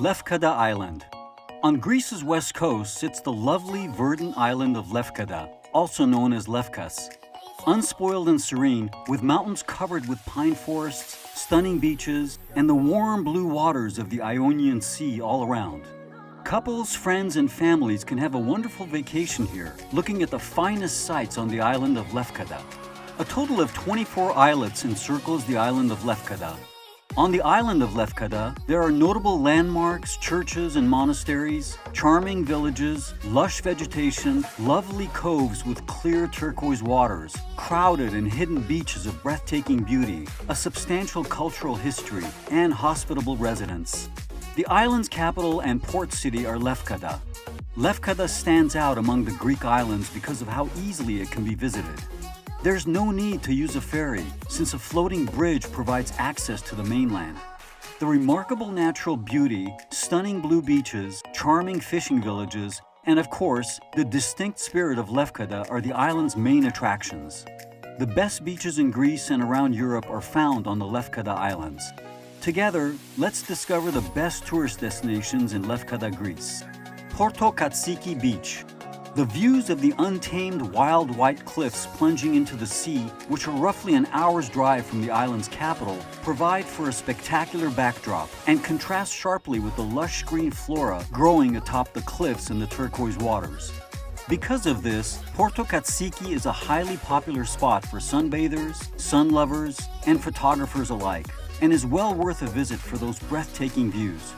Lefkada Island. On Greece's west coast sits the lovely verdant island of Lefkada, also known as Lefkas. Unspoiled and serene, with mountains covered with pine forests, stunning beaches, and the warm blue waters of the Ionian Sea all around. Couples, friends, and families can have a wonderful vacation here, looking at the finest sights on the island of Lefkada. A total of 24 islets encircles the island of Lefkada. On the island of Lefkada, there are notable landmarks, churches and monasteries, charming villages, lush vegetation, lovely coves with clear turquoise waters, crowded and hidden beaches of breathtaking beauty, a substantial cultural history, and hospitable residents. The island's capital and port city are Lefkada. Lefkada stands out among the Greek islands because of how easily it can be visited. There's no need to use a ferry, since a floating bridge provides access to the mainland. The remarkable natural beauty, stunning blue beaches, charming fishing villages, and of course, the distinct spirit of Lefkada are the island's main attractions. The best beaches in Greece and around Europe are found on the Lefkada Islands. Together, let's discover the best tourist destinations in Lefkada, Greece. Porto Katsiki Beach. The views of the untamed wild white cliffs plunging into the sea, which are roughly an hour's drive from the island's capital, provide for a spectacular backdrop and contrast sharply with the lush green flora growing atop the cliffs and the turquoise waters. Because of this, Porto Katsiki is a highly popular spot for sunbathers, sun lovers, and photographers alike, and is well worth a visit for those breathtaking views.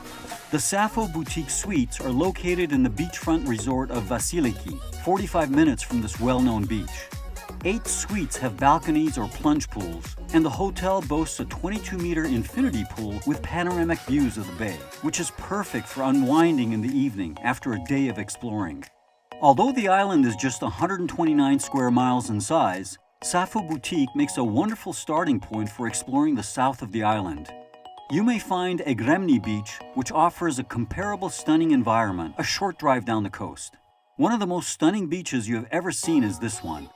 The Sappho Boutique Suites are located in the beachfront resort of Vasiliki, 45 minutes from this well-known beach. 8 suites have balconies or plunge pools, and the hotel boasts a 22-meter infinity pool with panoramic views of the bay, which is perfect for unwinding in the evening after a day of exploring. Although the island is just 129 square miles in size, Sappho Boutique makes a wonderful starting point for exploring the south of the island. You may find Egremni Beach, which offers a comparable stunning environment, a short drive down the coast. One of the most stunning beaches you have ever seen is this one.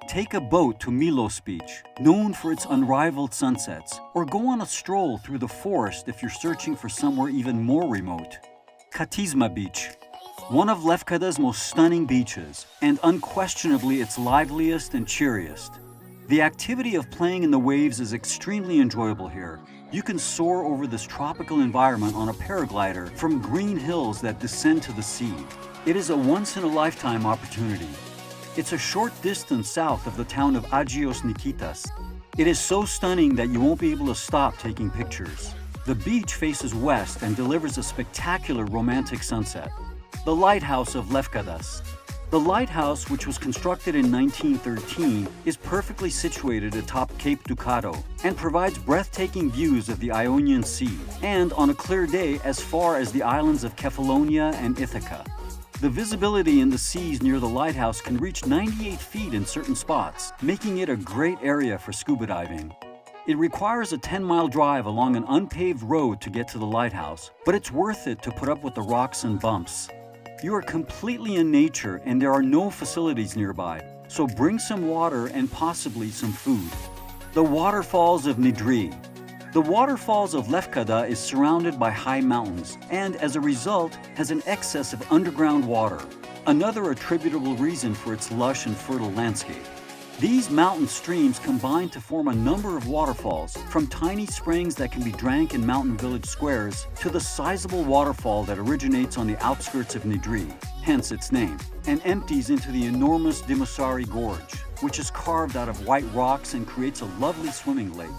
Take a boat to Milos Beach, known for its unrivaled sunsets, or go on a stroll through the forest if you're searching for somewhere even more remote. Katisma Beach. One of Lefkada's most stunning beaches, and unquestionably its liveliest and cheeriest. The activity of playing in the waves is extremely enjoyable here. You can soar over this tropical environment on a paraglider from green hills that descend to the sea. It is a once-in-a-lifetime opportunity. It's a short distance south of the town of Agios Nikitas. It is so stunning that you won't be able to stop taking pictures. The beach faces west and delivers a spectacular romantic sunset. The Lighthouse of Lefkadas. The lighthouse, which was constructed in 1913, is perfectly situated atop Cape Ducato and provides breathtaking views of the Ionian Sea, and on a clear day as far as the islands of Kefalonia and Ithaca. The visibility in the seas near the lighthouse can reach 98 feet in certain spots, making it a great area for scuba diving. It requires a 10-mile drive along an unpaved road to get to the lighthouse, but it's worth it to put up with the rocks and bumps. You are completely in nature and there are no facilities nearby, so bring some water and possibly some food. The Waterfalls of Nidri. The Waterfalls of Lefkada is surrounded by high mountains and, as a result, has an excess of underground water, another attributable reason for its lush and fertile landscape. These mountain streams combine to form a number of waterfalls, from tiny springs that can be drank in mountain village squares to the sizable waterfall that originates on the outskirts of Nidri, hence its name, and empties into the enormous Dimosari Gorge, which is carved out of white rocks and creates a lovely swimming lake.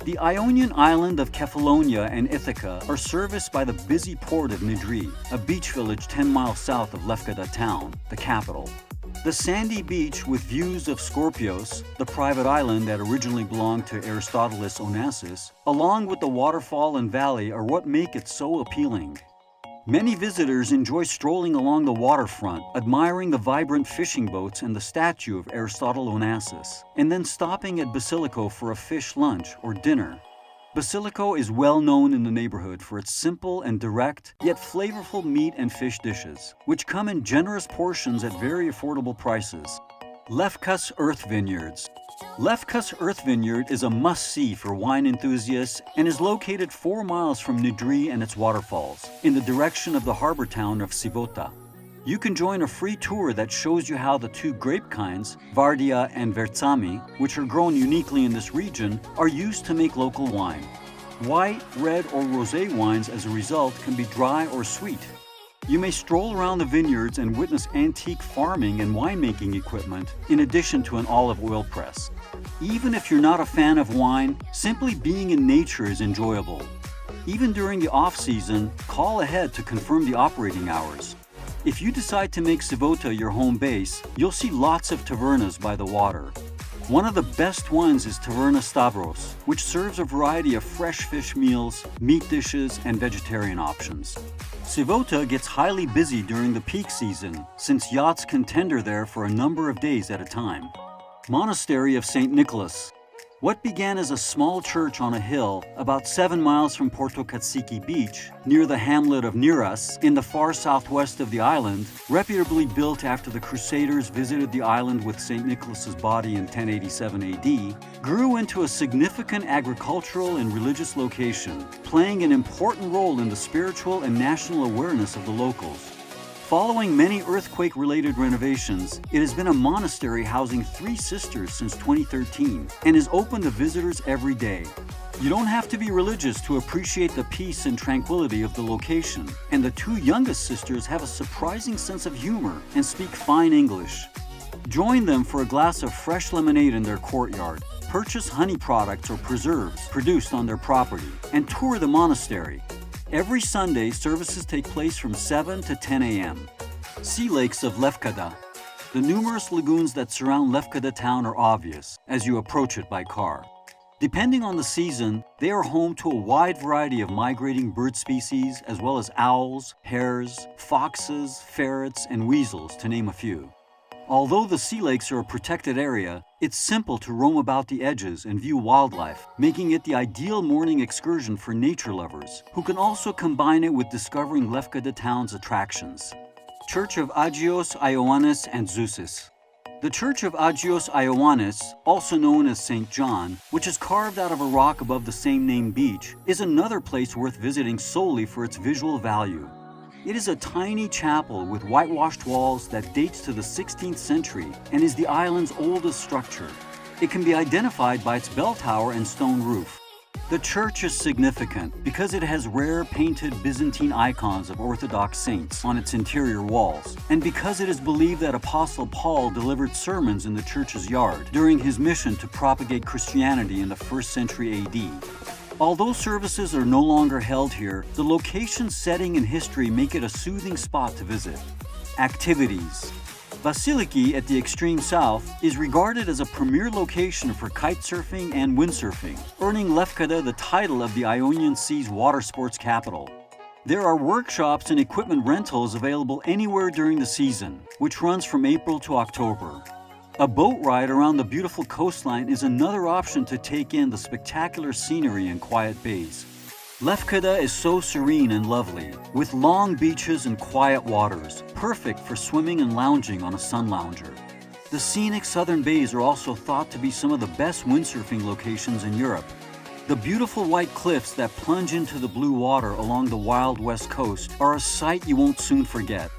The Ionian island of Kefalonia and Ithaca are serviced by the busy port of Nidri, a beach village 10 miles south of Lefkada town, the capital. The sandy beach with views of Skorpios, the private island that originally belonged to Aristoteles Onassis, along with the waterfall and valley are what make it so appealing. Many visitors enjoy strolling along the waterfront, admiring the vibrant fishing boats and the statue of Aristotle Onassis, and then stopping at Basilico for a fish lunch or dinner. Basilico is well known in the neighborhood for its simple and direct, yet flavorful meat and fish dishes, which come in generous portions at very affordable prices. Lefkas Earth Vineyards. Lefkas Earth Vineyard is a must-see for wine enthusiasts and is located 4 miles from Nidri and its waterfalls, in the direction of the harbor town of Sivota. You can join a free tour that shows you how the two grape kinds, Vardia and Vertsami, which are grown uniquely in this region, are used to make local wine. White, red, or rosé wines as a result can be dry or sweet. You may stroll around the vineyards and witness antique farming and winemaking equipment, in addition to an olive oil press. Even if you're not a fan of wine, simply being in nature is enjoyable. Even during the off-season, call ahead to confirm the operating hours. If you decide to make Sivota your home base, you'll see lots of tavernas by the water. One of the best ones is Taverna Stavros, which serves a variety of fresh fish meals, meat dishes, and vegetarian options. Sivota gets highly busy during the peak season, since yachts can tender there for a number of days at a time. Monastery of St. Nicholas. What began as a small church on a hill about 7 miles from Porto Katsiki Beach, near the hamlet of Niras, in the far southwest of the island, reputably built after the Crusaders visited the island with St. Nicholas's body in 1087 AD, grew into a significant agricultural and religious location, playing an important role in the spiritual and national awareness of the locals. Following many earthquake-related renovations, it has been a monastery housing 3 sisters since 2013 and is open to visitors every day. You don't have to be religious to appreciate the peace and tranquility of the location, and the 2 youngest sisters have a surprising sense of humor and speak fine English. Join them for a glass of fresh lemonade in their courtyard, purchase honey products or preserves produced on their property, and tour the monastery. Every Sunday, services take place from 7 to 10 a.m. Sea lakes of Lefkada. The numerous lagoons that surround Lefkada town are obvious as you approach it by car. Depending on the season, they are home to a wide variety of migrating bird species, as well as owls, hares, foxes, ferrets, and weasels, to name a few. Although the sea lakes are a protected area, it's simple to roam about the edges and view wildlife, making it the ideal morning excursion for nature lovers, who can also combine it with discovering Lefkada town's attractions. Church of Agios Ioannis and Zeusis. The Church of Agios Ioannis, also known as St. John, which is carved out of a rock above the same-name beach, is another place worth visiting solely for its visual value. It is a tiny chapel with whitewashed walls that dates to the 16th century and is the island's oldest structure. It can be identified by its bell tower and stone roof. The church is significant because it has rare painted Byzantine icons of Orthodox saints on its interior walls, and because it is believed that Apostle Paul delivered sermons in the church's yard during his mission to propagate Christianity in the 1st century AD. Although services are no longer held here, the location, setting, and history make it a soothing spot to visit. Activities. Vasiliki at the extreme south is regarded as a premier location for kite surfing and windsurfing, earning Lefkada the title of the Ionian Sea's water sports capital. There are workshops and equipment rentals available anywhere during the season, which runs from April to October. A boat ride around the beautiful coastline is another option to take in the spectacular scenery and quiet bays. Lefkada is so serene and lovely, with long beaches and quiet waters, perfect for swimming and lounging on a sun lounger. The scenic southern bays are also thought to be some of the best windsurfing locations in Europe. The beautiful white cliffs that plunge into the blue water along the wild west coast are a sight you won't soon forget.